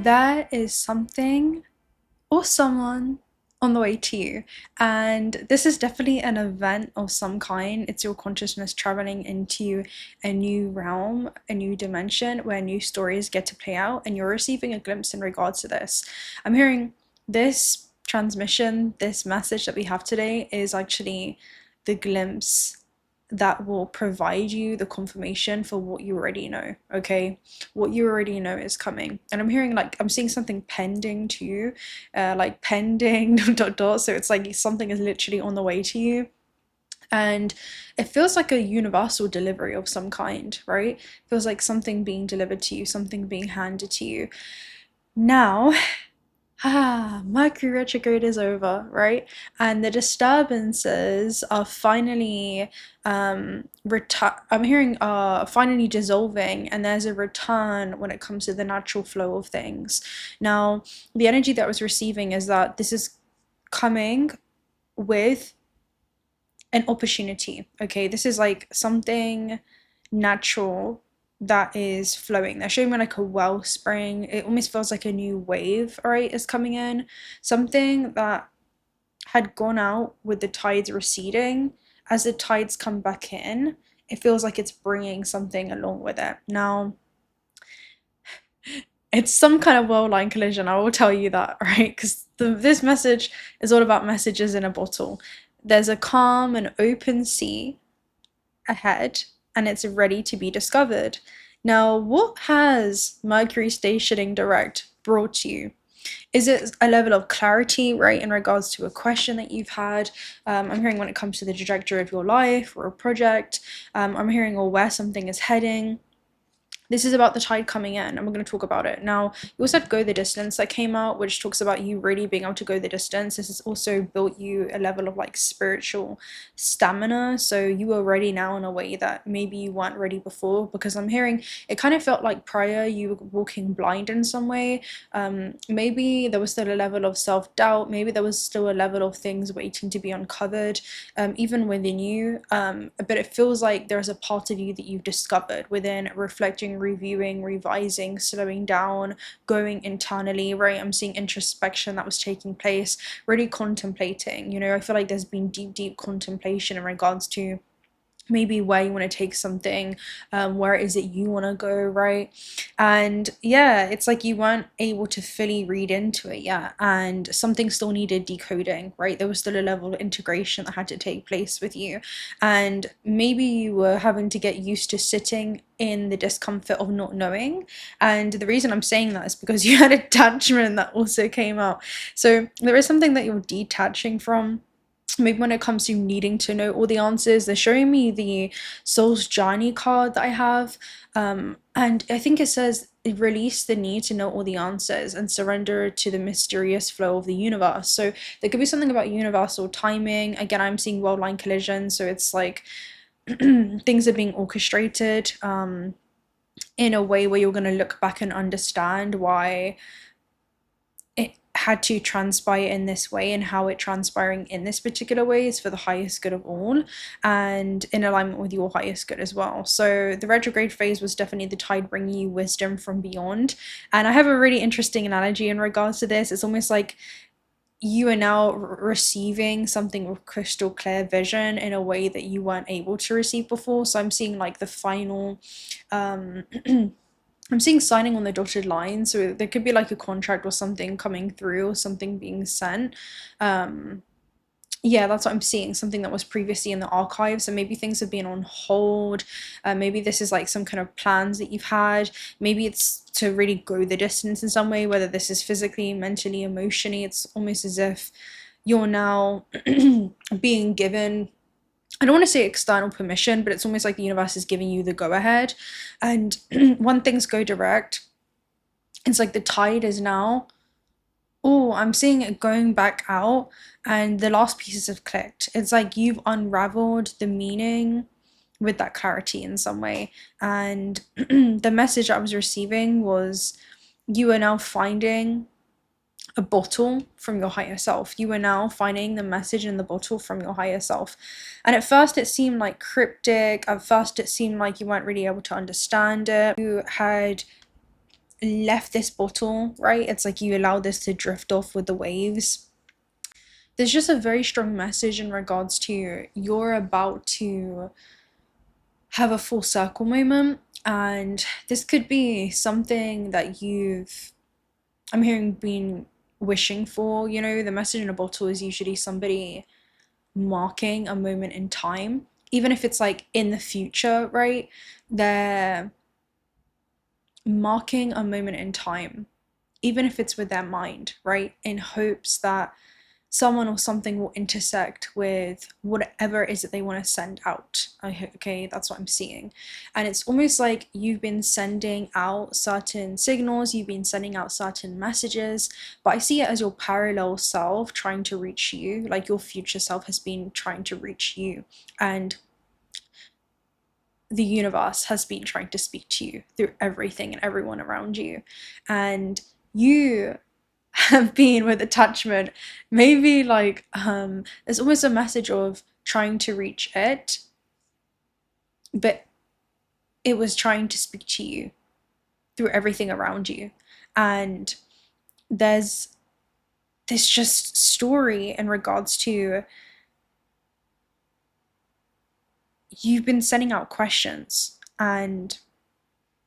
there is something or someone on the way to you, and this is definitely an event of some kind. It's your consciousness traveling into a new realm, a new dimension where new stories get to play out, and you're receiving a glimpse in regards to this. I'm hearing this transmission, this message that we have today is actually the glimpse that will provide you the confirmation for what you already know. Okay, what you already know is coming. And I'm hearing, like, I'm seeing something pending to you, like pending dot dot. So it's like something is literally on the way to you, and it feels like a universal delivery of some kind, right? It feels like something being delivered to you, something being handed to you. Now, Mercury retrograde is over, right? And the disturbances are finally I'm hearing finally dissolving, and there's a return when it comes to the natural flow of things. Now, the energy that I was receiving is that this is coming with an opportunity. Okay, this is like something natural that is flowing. They're showing me like a wellspring. It almost feels like a new wave, right, is coming in. Something that had gone out with the tides receding. As the tides come back in, it feels like it's bringing something along with it. Now, it's some kind of world line collision, I will tell you that, right? Because this message is all about messages in a bottle. There's a calm and open sea ahead, and it's ready to be discovered. Now, what has Mercury stationing direct brought you? Is it a level of clarity, right, in regards to a question that you've had? I'm hearing when it comes to the trajectory of your life or a project. I'm hearing or where something is heading. This is about the tide coming in, and we're going to talk about it. Now, you also had Go the Distance that came out, which talks about you really being able to go the distance. This has also built you a level of like spiritual stamina. So you are ready now in a way that maybe you weren't ready before, because I'm hearing it kind of felt like prior you were walking blind in some way. Maybe there was still a level of self-doubt. Maybe there was still a level of things waiting to be uncovered, even within you. But it feels like there's a part of you that you've discovered within reflecting, reviewing, revising, slowing down, going internally, right? I'm seeing introspection that was taking place, really contemplating. You know, I feel like there's been deep contemplation in regards to maybe where you want to take something, where is it you want to go, right? And yeah, it's like you weren't able to fully read into it yet, and something still needed decoding, right? There was still a level of integration that had to take place with you, and maybe you were having to get used to sitting in the discomfort of not knowing. And the reason I'm saying that is because you had attachment that also came out. So there is something that you're detaching from. Maybe when it comes to needing to know all the answers. They're showing me the Soul's Journey card that I have, and I think it says release the need to know all the answers and surrender to the mysterious flow of the universe. So there could be something about universal timing. Again, I'm seeing world line collision, so it's like things are being orchestrated in a way where you're going to look back and understand why it had to transpire in this way, and how it transpiring in this particular way is for the highest good of all and in alignment with your highest good as well. So the retrograde phase was definitely the tide bringing you wisdom from beyond. And I have a really interesting analogy in regards to this. It's almost like you are now receiving something with crystal clear vision in a way that you weren't able to receive before. So I'm seeing like the final I'm seeing signing on the dotted line, so there could be like a contract or something coming through, or something being sent. Yeah, that's what I'm seeing, something that was previously in the archives. So maybe things have been on hold. Maybe this is like some kind of plans that you've had. Maybe it's to really go the distance in some way, whether this is physically, mentally, emotionally. It's almost as if you're now being given, I don't want to say external permission, but it's almost like the universe is giving you the go-ahead. And when things go direct, it's like the tide is now, oh, I'm seeing it going back out, and the last pieces have clicked. It's like you've unraveled the meaning with that clarity in some way. And the message I was receiving was you are now finding a bottle from your higher self. You are now finding the message in the bottle from your higher self. And at first it seemed like cryptic. At first it seemed like you weren't really able to understand it. You had left this bottle, right? It's like you allow this to drift off with the waves. There's just a very strong message in regards to you're about to have a full circle moment, and this could be something that I'm hearing, been wishing for. You know, the message in a bottle is usually somebody marking a moment in time, even if it's like in the future, right? They're marking a moment in time, even if it's with their mind, right? In hopes that someone or something will intersect with whatever it is that they want to send out. Okay, that's what I'm seeing. And it's almost like you've been sending out certain signals, you've been sending out certain messages, but I see it as your parallel self trying to reach you, like your future self has been trying to reach you. And the universe has been trying to speak to you through everything and everyone around you. And you have been with attachment, maybe like there's almost a message of trying to reach it, but it was trying to speak to you through everything around you. And there's this just story in regards to you've been sending out questions and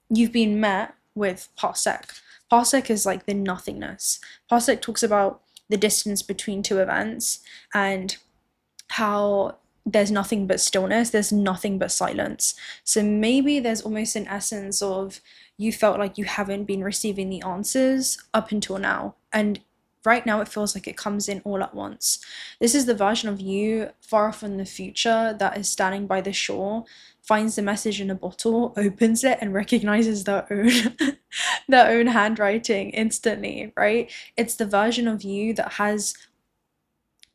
you've been met with parsec. Parsec is like the nothingness. Parsec talks about the distance between two events and how there's nothing but stillness, there's nothing but silence. So maybe there's almost an essence of you felt like you haven't been receiving the answers up until now. And right now it feels like it comes in all at once. This is the version of you far off in the future that is standing by the shore, finds the message in a bottle, opens it, and recognizes their own their own handwriting instantly, right? It's the version of you that has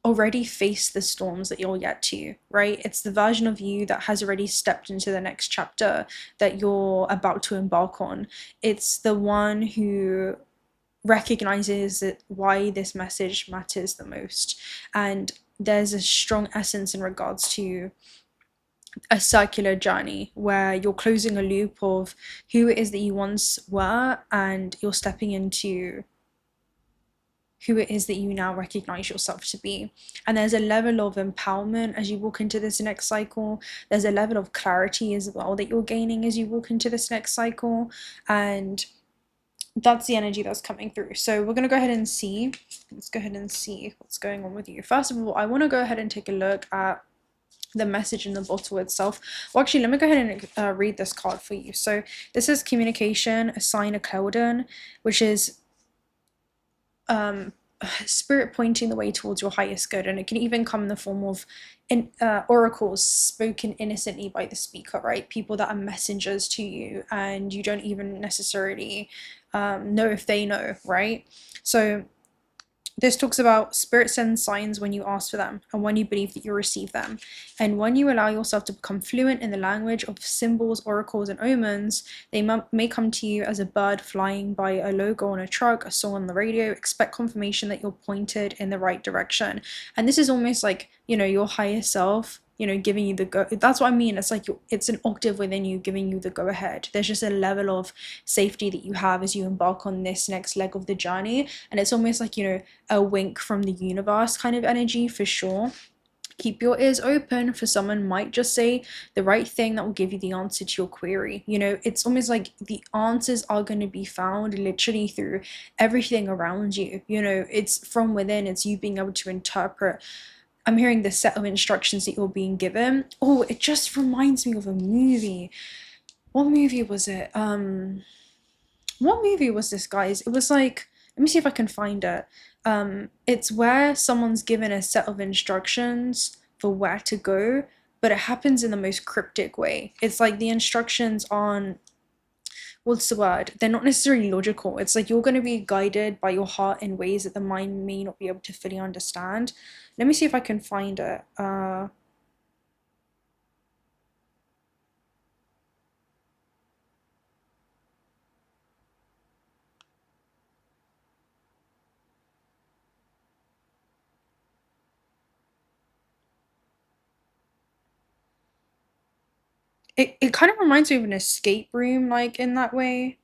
already faced the storms that you'll get to, right? It's the version of you that has already stepped into the next chapter that you're about to embark on. It's the one who recognizes why this message matters the most. And there's a strong essence in regards to a circular journey where you're closing a loop of who it is that you once were, and you're stepping into who it is that you now recognize yourself to be. And there's a level of empowerment as you walk into this next cycle. There's a level of clarity as well that you're gaining as you walk into this next cycle. And that's the energy that's coming through. So we're going to go ahead and see. Let's go ahead and see what's going on with you. First of all, I want to go ahead and take a look at the message in the bottle itself. Well, actually, let me go ahead and read this card for you. So this is communication, a sign of 𝓬𝓸, which is spirit pointing the way towards your highest good. And it can even come in the form of oracles spoken innocently by the speaker, right? People that are messengers to you and you don't even necessarily know if they know, right? So this talks about spirit sends signs when you ask for them and when you believe that you receive them. And when you allow yourself to become fluent in the language of symbols, oracles, and omens, they may come to you as a bird flying by, a logo on a truck, a song on the radio. Expect confirmation that you're pointed in the right direction. And this is almost like, you know, your higher self, you know, giving you the go. That's what I mean. It's like it's an octave within you giving you the go ahead. There's just a level of safety that you have as you embark on this next leg of the journey. And it's almost like, you know, a wink from the universe kind of energy for sure. Keep your ears open, for someone might just say the right thing that will give you the answer to your query. You know, it's almost like the answers are going to be found literally through everything around you. You know, it's from within, it's you being able to interpret. I'm hearing the set of instructions that you're being given. Oh, it just reminds me of a movie. What movie was it? What movie was this, guys? It was like, let me see if I can find it. It's where someone's given a set of instructions for where to go, but it happens in the most cryptic way. It's like the instructions on, what's the word? They're not necessarily logical. It's like you're going to be guided by your heart in ways that the mind may not be able to fully understand. Let me see if I can find it. It kind of reminds me of an escape room, like in that way.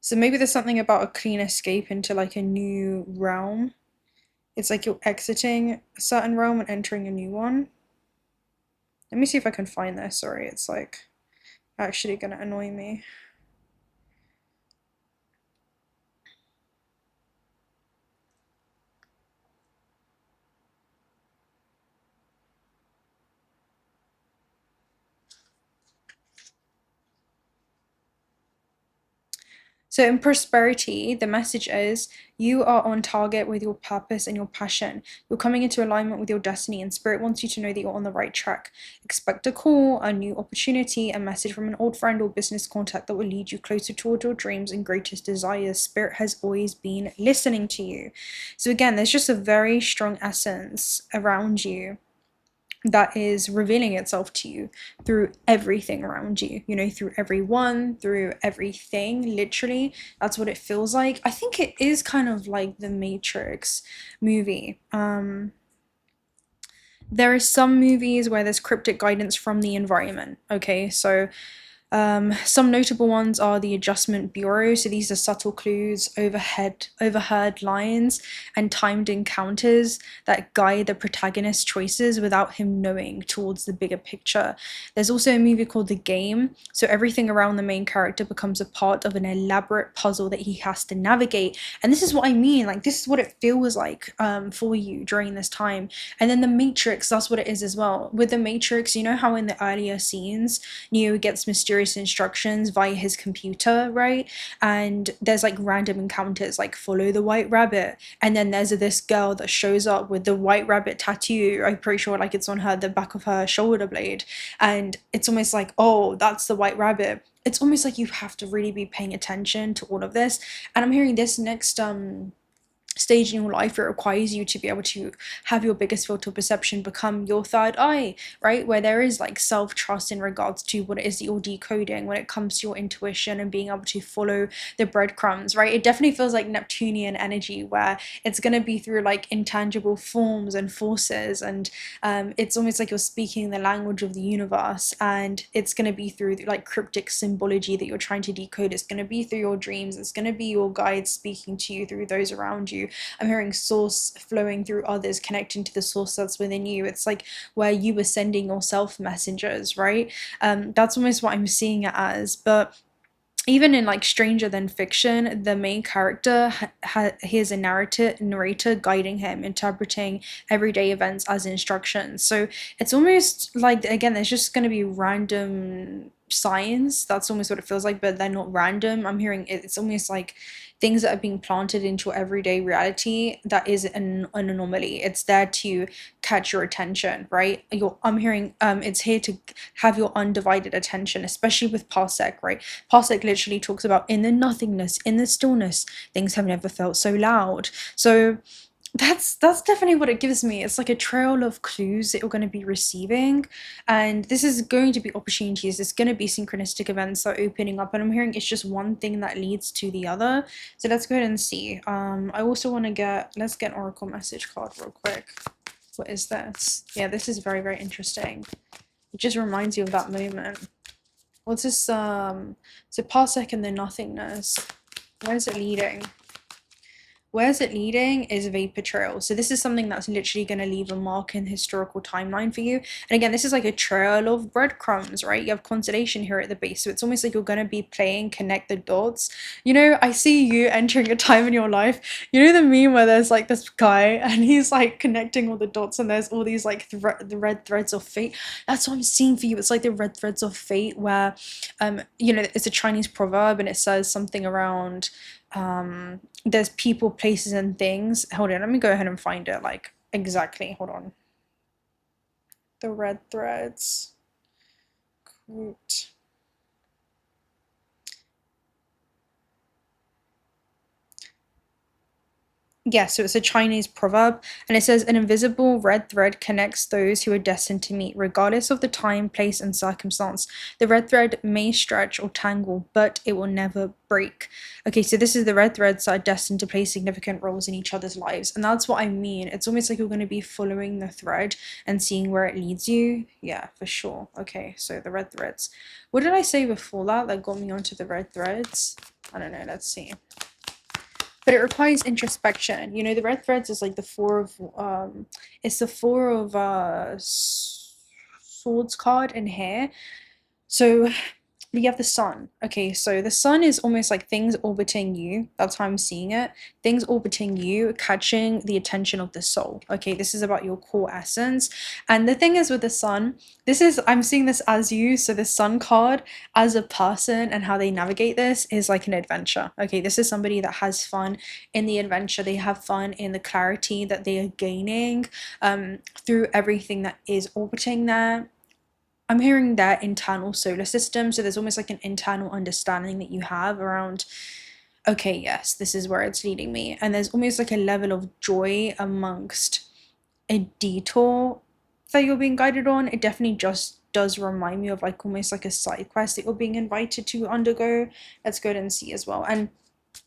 So maybe there's something about a clean escape into like a new realm. It's like you're exiting a certain realm and entering a new one. Let me see if I can find this. Sorry, it's like actually gonna annoy me. So in prosperity, the message is you are on target with your purpose and your passion. You're coming into alignment with your destiny, and spirit wants you to know that you're on the right track. Expect a call, a new opportunity, a message from an old friend or business contact that will lead you closer toward your dreams and greatest desires. Spirit has always been listening to you. So again, there's just a very strong essence around you that is revealing itself to you through everything around you, you know, through everyone, through everything, literally. That's what it feels like. I think it is kind of like the Matrix movie. There are some movies where there's cryptic guidance from the environment. Okay, so some notable ones are the Adjustment Bureau. So these are subtle clues, overheard lines, and timed encounters that guide the protagonist's choices without him knowing towards the bigger picture. There's also a movie called The Game. So everything around the main character becomes a part of an elaborate puzzle that he has to navigate. And this is what I mean. Like, this is what it feels like for you during this time. And then The Matrix, that's what it is as well. With The Matrix, you know how in the earlier scenes, Neo gets mysterious instructions via his computer, right? And there's like random encounters like follow the white rabbit, and then there's this girl that shows up with the white rabbit tattoo. I'm pretty sure like it's on her the back of her shoulder blade, and it's almost like, oh, that's the white rabbit. It's almost like you have to really be paying attention to all of this. And I'm hearing this next stage in your life, it requires you to be able to have your biggest filter perception become your third eye, right? Where there is like self-trust in regards to what it is that you're decoding when it comes to your intuition and being able to follow the breadcrumbs, right? It definitely feels like Neptunian energy, where it's going to be through like intangible forms and forces, and it's almost like you're speaking the language of the universe, and it's going to be through like cryptic symbology that you're trying to decode. It's going to be through your dreams. It's going to be your guides speaking to you through those around you. I'm hearing source flowing through others, connecting to the source that's within you. It's like where you were sending yourself messengers, right? That's almost what I'm seeing it as. But even in like Stranger Than Fiction, the main character he has a narrator guiding him, interpreting everyday events as instructions. So it's almost like, again, there's just going to be random signs. That's almost what it feels like, but they're not random. I'm hearing it's almost like things that are being planted into your everyday reality that is an anomaly. It's there to catch your attention, right? I'm hearing it's here to have your undivided attention, especially with Parsec, right? Parsec literally talks about in the nothingness, in the stillness, things have never felt so loud. So that's definitely what it gives me. It's like a trail of clues that you're going to be receiving, and this is going to be opportunities. It's going to be synchronistic events that are opening up, and I'm hearing it's just one thing that leads to the other. So let's go ahead and see. I also want to let's get an oracle message card real quick. What is this? Yeah, this is very, very interesting. It just reminds you of that moment. What's this? So Parsec and the nothingness. Where is it leading? Where's it leading is vapor trail. So this is something that's literally going to leave a mark in the historical timeline for you. And again, this is like a trail of breadcrumbs, right? You have constellation here at the base. So it's almost like you're going to be playing connect the dots. You know, I see you entering a time in your life. You know the meme where there's like this guy and he's like connecting all the dots and there's all these like the red threads of fate. That's what I'm seeing for you. It's like the red threads of fate where, you know, it's a Chinese proverb and it says something around there's people, places, and things. Hold on, let me go ahead and find it like exactly. Hold on. The red threads. Quote. Yeah, so it's a Chinese proverb, and it says, "An invisible red thread connects those who are destined to meet, regardless of the time, place, and circumstance. The red thread may stretch or tangle, but it will never break." Okay, so this is the red threads that are destined to play significant roles in each other's lives, and that's what I mean. It's almost like you're going to be following the thread and seeing where it leads you. Yeah, for sure. Okay, so the red threads. What did I say before that got me onto the red threads? I don't know, let's see. But it requires introspection. You know, the red threads is like the four of it's the four of swords card in here. So you have the sun. Okay, so the sun is almost like things orbiting you. That's how I'm seeing it. Things orbiting you, catching the attention of the soul. Okay, this is about your core essence. And the thing is with the sun, I'm seeing this as you. So the sun card as a person and how they navigate this is like an adventure. Okay, this is somebody that has fun in the adventure. They have fun in the clarity that they are gaining through everything that is orbiting there. I'm hearing that internal solar system. So there's almost like an internal understanding that you have around, okay, yes, this is where it's leading me. And there's almost like a level of joy amongst a detour that you're being guided on. It definitely just does remind me of like almost like a side quest that you're being invited to undergo. Let's go ahead and see as well. And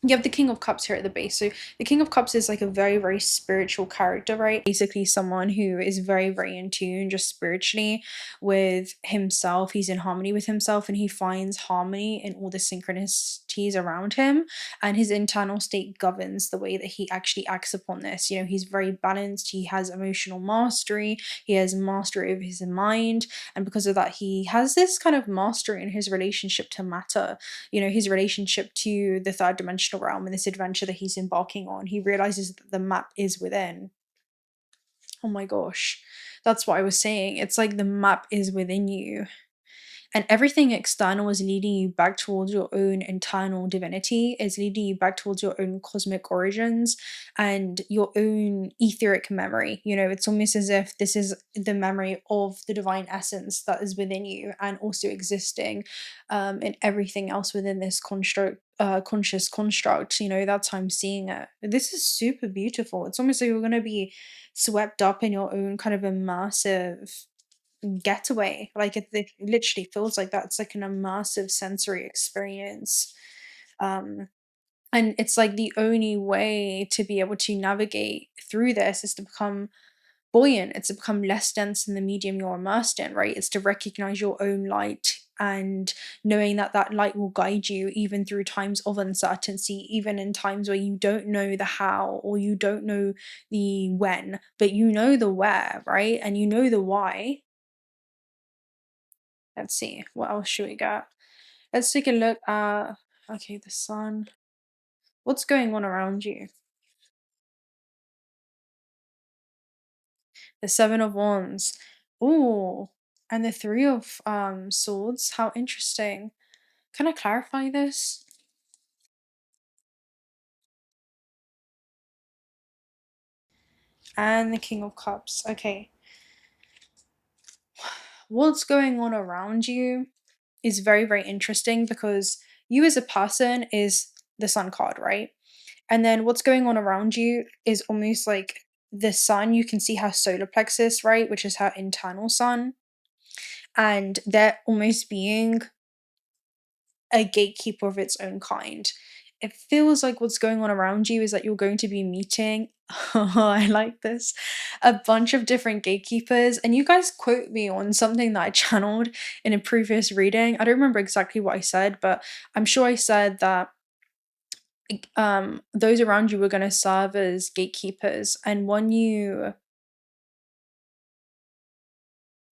you have the King of Cups here at the base. So the King of Cups is like a very, very spiritual character, right? Basically someone who is very, very in tune just spiritually with himself. He's in harmony with himself and he finds harmony in all the synchronicities around him. And his internal state governs the way that he actually acts upon this. You know, he's very balanced. He has emotional mastery. He has mastery of his mind. And because of that, he has this kind of mastery in his relationship to matter. You know, his relationship to the third dimensional realm and this adventure that he's embarking on. He realizes that the map is within. Oh my gosh, that's what I was saying. It's like the map is within you. And everything external is leading you back towards your own internal divinity, is leading you back towards your own cosmic origins and your own etheric memory. You know, it's almost as if this is the memory of the divine essence that is within you and also existing in everything else within this conscious construct. You know, that's how I'm seeing it. This is super beautiful. It's almost like you're going to be swept up in your own kind of immersive getaway. Like it literally feels like that. It's like an immersive sensory experience. Um, and it's like the only way to be able to navigate through this is to become buoyant. It's to become less dense in the medium you're immersed in, right? It's to recognize your own light and knowing that that light will guide you even through times of uncertainty, even in times where you don't know the how or you don't know the when, but you know the where, right? And you know the why. Let's see, what else should we get? Let's take a look at, okay, the sun. What's going on around you? The Seven of Wands. Ooh, and the Three of Swords. How interesting. Can I clarify this? And the King of Cups. Okay. What's going on around you is very, very interesting because you as a person is the Sun card, right? And then what's going on around you is almost like the sun. You can see her solar plexus, right? Which is her internal sun. And they're almost being a gatekeeper of its own kind. It feels like what's going on around you is that you're going to be meeting, oh, I like this, a bunch of different gatekeepers. And you guys quote me on something that I channeled in a previous reading. I don't remember exactly what I said, but I'm sure I said that those around you were going to serve as gatekeepers, and when you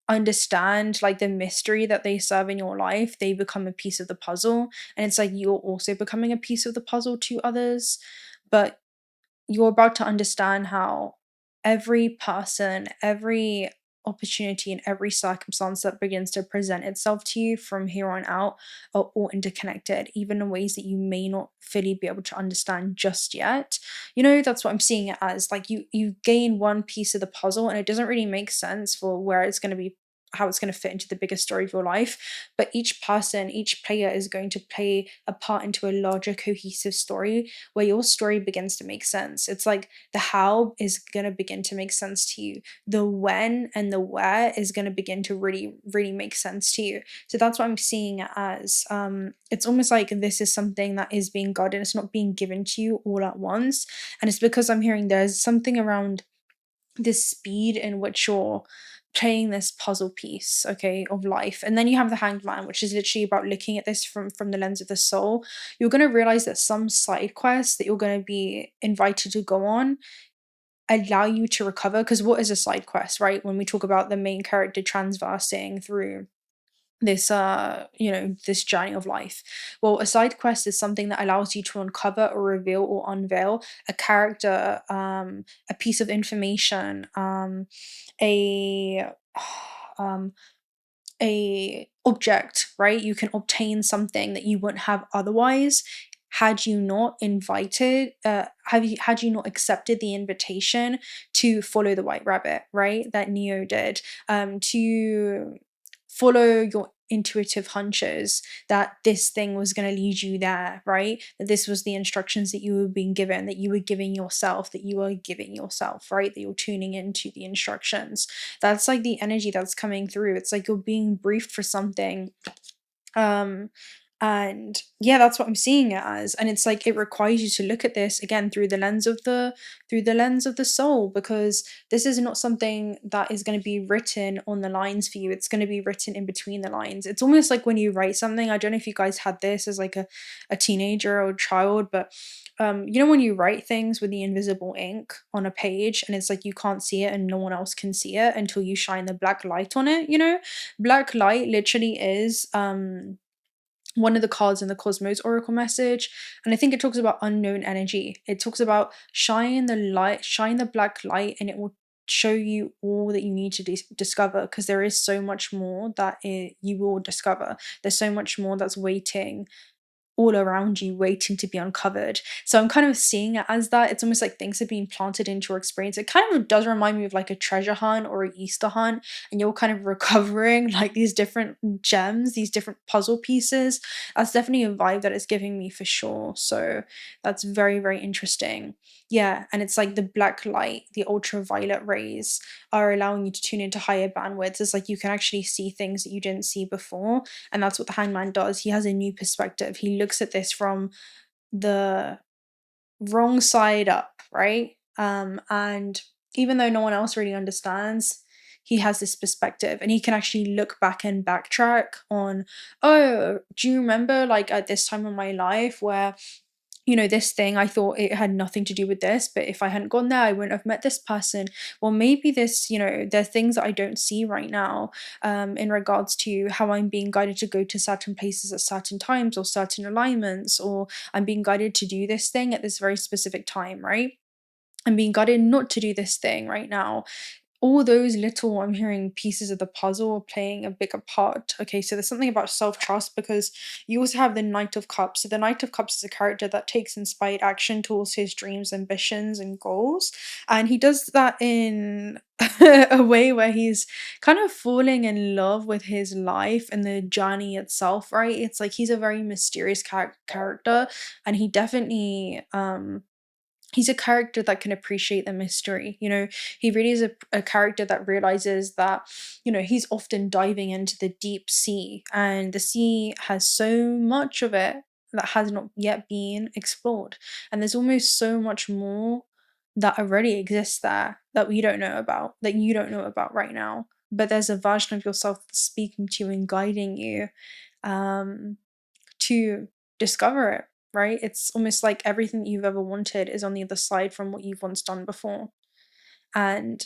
understand like the mystery that they serve in your life, they become a piece of the puzzle, and it's like you're also becoming a piece of the puzzle to others. But you're about to understand how every person, every opportunity, and every circumstance that begins to present itself to you from here on out are all interconnected, even in ways that you may not fully be able to understand just yet. You know, that's what I'm seeing it as. Like you gain one piece of the puzzle and it doesn't really make sense for where it's going to be going to fit into the bigger story of your life. But each person, each player is going to play a part into a larger cohesive story where your story begins to make sense. It's like the how is going to begin to make sense to you. The when and the where is going to begin to really, really make sense to you. So that's what I'm seeing it as. It's almost like this is something that is being guided. It's not being given to you all at once. And it's because I'm hearing there's something around this speed in which you're playing this puzzle piece, okay, of life. And then you have the Hanged Man, which is literally about looking at this from the lens of the soul. You're going to realize that some side quests that you're going to be invited to go on allow you to recover. Because what is a side quest, right? When we talk about the main character transversing through this this journey of life, well, a side quest is something that allows you to uncover or reveal or unveil a character, a piece of information, a a object, right? You can obtain something that you wouldn't have otherwise had you not had you not accepted the invitation to follow the white rabbit, right? That Neo did, to follow your intuitive hunches that this thing was going to lead you there, right? That this was the instructions that you were being given, that you were giving yourself, right? That you're tuning into the instructions. That's like the energy that's coming through. It's like you're being briefed for something. And yeah, that's what I'm seeing it as. And it's like it requires you to look at this again through the lens of the soul, because this is not something that is going to be written on the lines for you. It's going to be written in between the lines. It's almost like when you write something, I don't know if you guys had this as like a teenager or a child, but when you write things with the invisible ink on a page and it's like you can't see it and no one else can see it until you shine the black light on it, black light literally is one of the cards in the Cosmos Oracle message. And I think it talks about unknown energy. It talks about shine the black light, and it will show you all that you need to discover, because there is so much more that you will discover. There's so much more that's waiting all around you, waiting to be uncovered. So I'm kind of seeing it as that. It's almost like things are being planted into your experience. It kind of does remind me of like a treasure hunt or an Easter hunt, and you're kind of recovering like these different gems, these different puzzle pieces. That's definitely a vibe that it's giving me for sure. So that's very, very interesting. Yeah, and it's like the black light, the ultraviolet rays are allowing you to tune into higher bandwidths. It's like you can actually see things that you didn't see before. And that's what the Hangman does. He has a new perspective. He looks at this from the wrong side up, right? And even though no one else really understands, he has this perspective, and he can actually look back and backtrack on, oh, do you remember like at this time in my life where this thing, I thought it had nothing to do with this, but if I hadn't gone there, I wouldn't have met this person. Well, maybe this, there are things that I don't see right now, in regards to how I'm being guided to go to certain places at certain times or certain alignments, or I'm being guided to do this thing at this very specific time, right? I'm being guided not to do this thing right now. All those little, I'm hearing, pieces of the puzzle are playing a bigger part. Okay, so there's something about self-trust, because you also have the Knight of Cups. So the Knight of Cups is a character that takes inspired action towards his dreams, ambitions, and goals. And he does that in a way where he's kind of falling in love with his life and the journey itself, right? It's like he's a very mysterious character, and he definitely he's a character that can appreciate the mystery. He really is a character that realizes that he's often diving into the deep sea, and the sea has so much of it that has not yet been explored, and there's almost so much more that already exists there that we don't know about, that you don't know about right now, but there's a version of yourself speaking to you and guiding you to discover it, right? It's almost like everything that you've ever wanted is on the other side from what you've once done before. And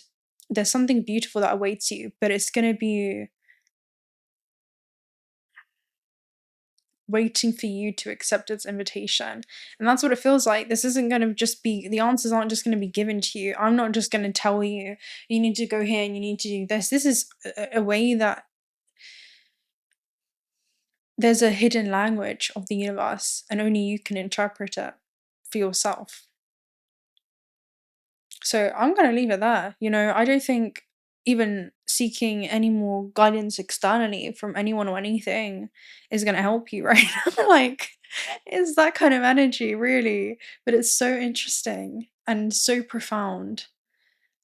there's something beautiful that awaits you, but it's going to be waiting for you to accept its invitation. And that's what it feels like. This isn't going to just be, the answers aren't just going to be given to you. I'm not just going to tell you, you need to go here and you need to do this. This is a way that there's a hidden language of the universe, and only you can interpret it for yourself. So I'm going to leave it there. I don't think even seeking any more guidance externally from anyone or anything is going to help you, right? Like, it's that kind of energy, really. But it's so interesting and so profound.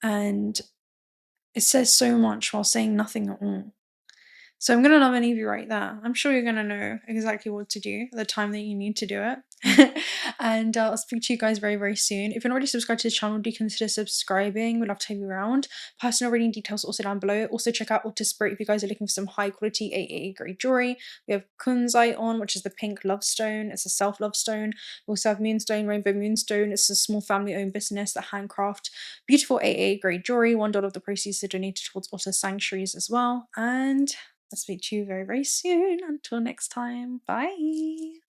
And it says so much while saying nothing at all. So I'm going to love any of you right there. I'm sure you're going to know exactly what to do at the time that you need to do it. And I'll speak to you guys very, very soon. If you're not already subscribed to the channel, do consider subscribing. We'd love to have you around. Personal reading details also down below. Also check out 𝓤𝓪𝓬𝓪 if you guys are looking for some high quality AA grade jewelry. We have kunzite on, which is the pink love stone. It's a self-love stone. We also have moonstone, rainbow moonstone. It's a small family owned business that handcraft beautiful AA grade jewelry. $1 of the proceeds are donated towards otter sanctuaries as well. And I'll speak to you very, very soon. Until next time, bye.